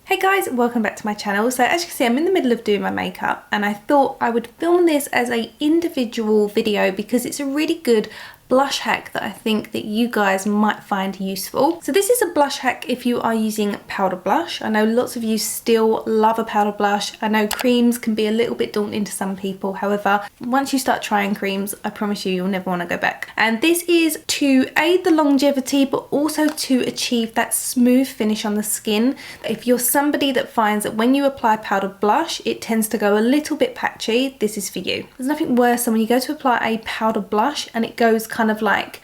Hey guys, welcome back to my channel. So as you can see, I'm in the middle of doing my makeup and I thought I would film this as an individual video because it's a really good blush hack that I think that you guys might find useful. So this is a blush hack if you are using powder blush. I know lots of you still love a powder blush. I know creams can be a little bit daunting to some people. However, once you start trying creams, I promise you, you'll never want to go back. And this is to aid the longevity, but also to achieve that smooth finish on the skin. If you're somebody that finds that when you apply powder blush, it tends to go a little bit patchy, this is for you. There's nothing worse than when you go to apply a powder blush and it goes kind of like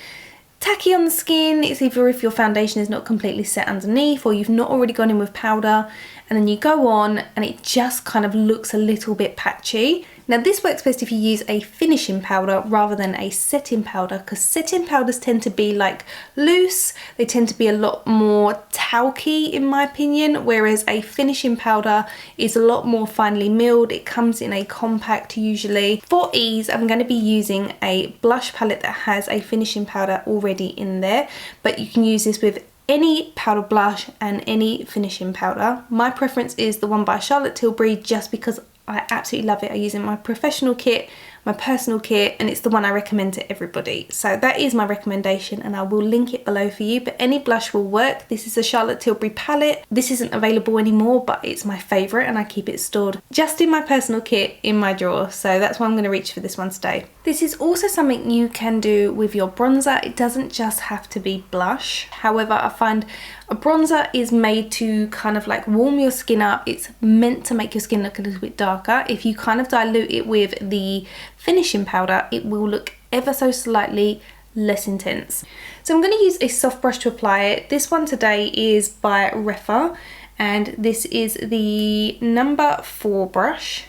tacky on the skin. It's either if your foundation is not completely set underneath or you've not already gone in with powder, and then you go on and it just kind of looks a little bit patchy. Now this works best if you use a finishing powder rather than a setting powder, because setting powders tend to be like loose, they tend to be a lot more talky in my opinion, whereas a finishing powder is a lot more finely milled. It comes in a compact usually. For ease, I'm going to be using a blush palette that has a finishing powder already in there, but you can use this with any powder blush and any finishing powder. My preference is the one by Charlotte Tilbury just because I absolutely love it. I use it in my professional kit, my personal kit, and it's the one I recommend to everybody. So that is my recommendation and I will link it below for you, but any blush will work. This is a Charlotte Tilbury palette. This isn't available anymore, but it's my favourite and I keep it stored just in my personal kit in my drawer. So that's why I'm going to reach for this one today. This is also something you can do with your bronzer. It doesn't just have to be blush. However, I find a bronzer is made to kind of like warm your skin up. It's meant to make your skin look a little bit darker. If you kind of dilute it with the finishing powder, it will look ever so slightly less intense. So I'm going to use a soft brush to apply it. This one today is by Refa and this is the number 4 brush.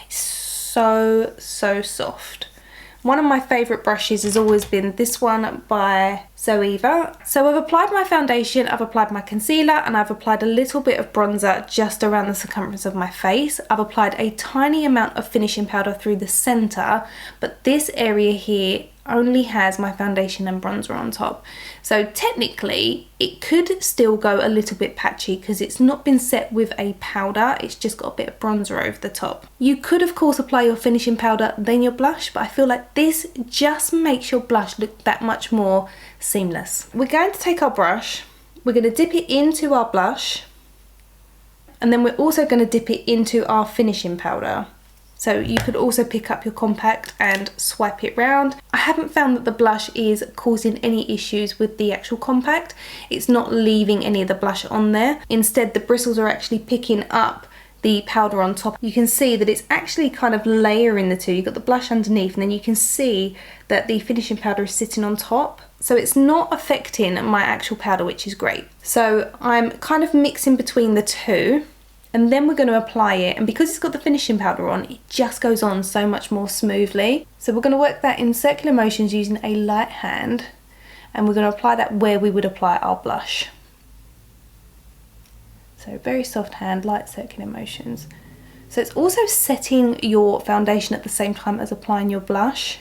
It's so soft. One of my favourite brushes has always been this one by Zoeva. So I've applied my foundation, I've applied my concealer, and I've applied a little bit of bronzer just around the circumference of my face. I've applied a tiny amount of finishing powder through the centre, but this area here only has my foundation and bronzer on top. So technically it could still go a little bit patchy because it's not been set with a powder, it's just got a bit of bronzer over the top. You could of course apply your finishing powder then your blush, but I feel like this just makes your blush look that much more seamless. We're going to take our brush, we're going to dip it into our blush, and then we're also going to dip it into our finishing powder. So you could also pick up your compact and swipe it round. I haven't found that the blush is causing any issues with the actual compact. It's not leaving any of the blush on there. Instead, the bristles are actually picking up the powder on top. You can see that it's actually kind of layering the two. You've got the blush underneath and then you can see that the finishing powder is sitting on top. So it's not affecting my actual powder, which is great. So I'm kind of mixing between the two. And then we're going to apply it, and because it's got the finishing powder on, it just goes on so much more smoothly. So we're going to work that in circular motions using a light hand, and we're going to apply that where we would apply our blush. So very soft hand, light circular motions. So it's also setting your foundation at the same time as applying your blush.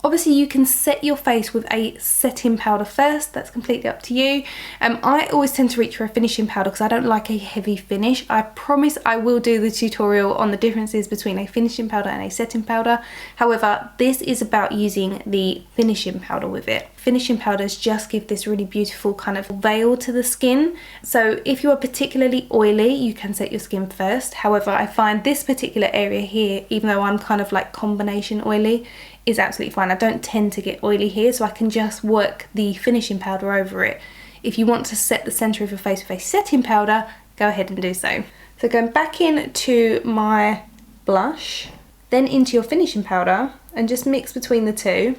Obviously you can set your face with a setting powder first, that's completely up to you. I always tend to reach for a finishing powder because I don't like a heavy finish. I promise I will do the tutorial on the differences between a finishing powder and a setting powder. However, this is about using the finishing powder with it. Finishing powders just give this really beautiful kind of veil to the skin. So if you are particularly oily, you can set your skin first. However, I find this particular area here, even though I'm kind of like combination oily, is absolutely fine. I don't tend to get oily here, so I can just work the finishing powder over it. If you want to set the centre of your face with a setting powder, go ahead and do so. So going back into my blush, then into your finishing powder, and just mix between the two.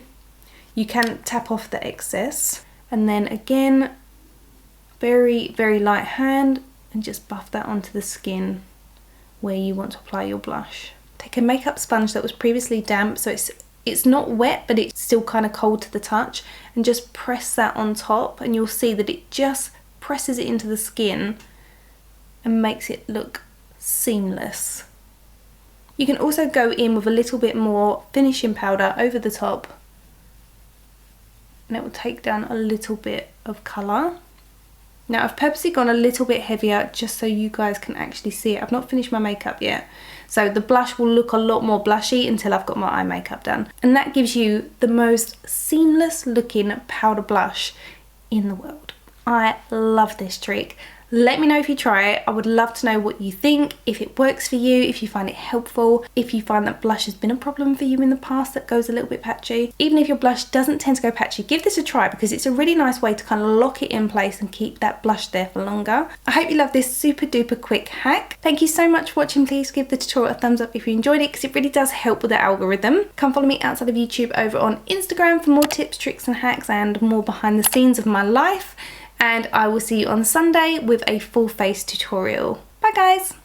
You can tap off the excess, and then again, very light hand, and just buff that onto the skin where you want to apply your blush. Take a makeup sponge that was previously damp, so it's not wet, but it's still kind of cold to the touch, and just press that on top, and you'll see that it just presses it into the skin and makes it look seamless. You can also go in with a little bit more finishing powder over the top, and it will take down a little bit of colour. Now I've purposely gone a little bit heavier just so you guys can actually see it. I've not finished my makeup yet, so the blush will look a lot more blushy until I've got my eye makeup done. And that gives you the most seamless looking powder blush in the world. I love this trick. Let me know if you try it. I would love to know what you think, if it works for you, if you find it helpful, if you find that blush has been a problem for you in the past that goes a little bit patchy. Even if your blush doesn't tend to go patchy, give this a try because it's a really nice way to kind of lock it in place and keep that blush there for longer. I hope you love this super duper quick hack. Thank you so much for watching. Please give the tutorial a thumbs up if you enjoyed it because it really does help with the algorithm. Come follow me outside of YouTube over on Instagram for more tips, tricks and hacks and more behind the scenes of my life. And I will see you on Sunday with a full face tutorial. Bye guys!